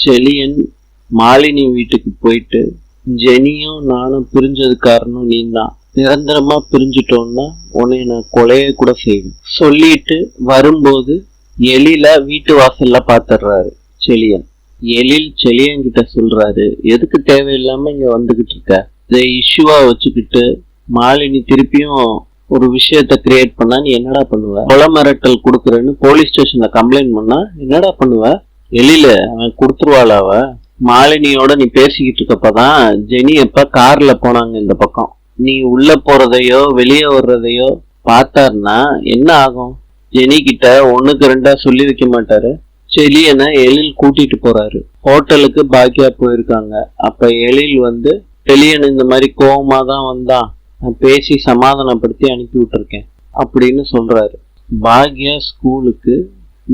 செலியன் மாலினி வீட்டுக்கு போயிட்டு, ஜெனியும் நானும் பிரிஞ்சது காரணம் நீ தான், நிரந்தரமா பிரிஞ்சுட்டோம்னா உன்னை நான் கொலைய கூட செய்வேன் சொல்லிட்டு வரும்போது எழில வீட்டு வாசல்ல பாத்துடுறாரு செலியன். எழில் செலியன் கிட்ட சொல்றாரு, எதுக்கு தேவையில்லாம இங்க வந்துகிட்டு இருக்க, இதை இஷ்யூவா வச்சுக்கிட்டு மாலினி திருப்பியும் ஒரு விஷயத்த கிரியேட் பண்ணா நீ என்னடா பண்ணுவ, கொலை மிரட்டல் கொடுக்குறேன்னு போலீஸ் ஸ்டேஷன்ல கம்ப்ளைண்ட் பண்ணா என்னடா பண்ணுவ, எழில அவன் கொடுத்துருவாள். அவ மாலினியோட நீ பேசிக்கிட்டு இருக்கப்பதான் ஜெனி எப்ப கார்ல போனாங்க இந்த பக்கம், நீ உள்ள போறதையோ வெளியே வர்றதையோ பார்த்தாருன்னா என்ன ஆகும், ஜெனி கிட்ட ஒண்ணுக்கு ரெண்டா சொல்லி வைக்க மாட்டாரு. செலியனை எழில் கூட்டிட்டு போறாரு. ஹோட்டலுக்கு பாக்கியா போயிருக்காங்க. அப்ப எழில் வந்து செலியன் இந்த மாதிரி கோவமா தான் வந்தான், நான் பேசி சமாதானப்படுத்தி அனுப்பி விட்டுருக்கேன் அப்படின்னு சொல்றாரு. பாக்யா ஸ்கூலுக்கு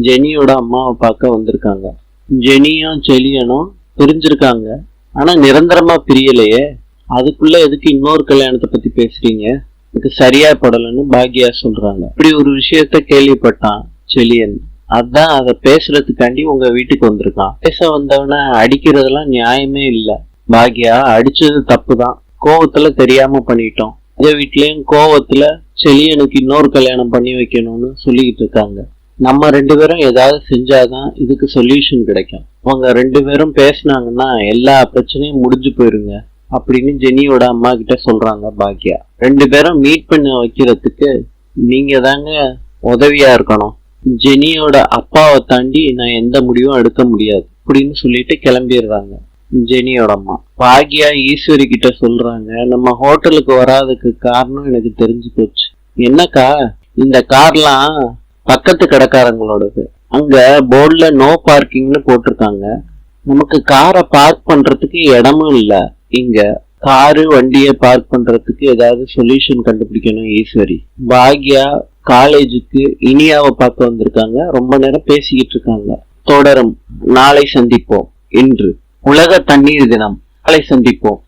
ஜெனியோட அம்மாவை பார்க்க வந்திருக்காங்க. ஜெனியும் செலியனும் பிரிஞ்சிருக்காங்க, ஆனா நிரந்தரமா பிரியலையே, அதுக்குள்ள எதுக்கு இன்னொரு கல்யாணத்தை பத்தி பேசுறீங்க, எனக்கு சரியா படலன்னு பாக்யா சொல்றாங்க. இப்படி ஒரு விஷயத்த கேள்விப்பட்டான் செலியன். அதான் அதை பேசுறதுக்காண்டி உங்க வீட்டுக்கு வந்திருக்கான். பேச வந்தவன அடிக்கிறதெல்லாம் நியாயமே இல்ல. பாக்யா அடிச்சது தப்புதான், கோவத்துல தெரியாம பண்ணிட்டோம். இதே வீட்லயும் கோவத்துல செலியனுக்கு இன்னொரு கல்யாணம் பண்ணி வைக்கணும்னு சொல்லிக்கிட்டு இருக்காங்க. நம்ம 2 பேரும் ஏதாவது செஞ்சாதான் இதுக்கு சொல்யூஷன் கிடைக்கும். அவங்க 2 பேரும் பேசினாங்கன்னா எல்லா பிரச்சனையும் முடிஞ்சு போயிருங்க அப்படின்னு ஜெனியோட அம்மா கிட்ட சொல்றாங்க பாக்யா. 2 பேரும் மீட் பண்ண வைக்கிறதுக்கு நீங்க தாங்க உதவியா இருக்கணும். ஜெனியோட அப்பாவை தாண்டி நான் எந்த முடிவும் எடுக்க முடியாது அப்படின்னு சொல்லிட்டு கிளம்பிடுறாங்க ஜெனியோட அம்மா. பாக்யா ஈஸ்வரி கிட்ட சொல்றாங்க, நம்ம ஹோட்டலுக்கு வராதுக்கு காரணம் எனக்கு தெரிஞ்சு போச்சு. என்னக்கா, இந்த கார்லாம் பக்கத்து கடைக்காரங்களோடது, அங்க போர்டுல நோ பார்க்கிங்னு போட்டிருக்காங்க, நமக்கு காரை பார்க் பண்றதுக்கு இடமும் இல்ல, இங்க காரு வண்டியை பார்க் பண்றதுக்கு ஏதாவது சொல்யூஷன் கண்டுபிடிக்கணும் ஈஸ்வரி. பாக்யா காலேஜுக்கு இனியாவை பார்க்க வந்திருக்காங்க. ரொம்ப நேரம் பேசிக்கிட்டு இருக்காங்க. தொடரும். நாளை சந்திப்போம். இன்று உலக தண்ணீர் தினம். நாளை சந்திப்போம்.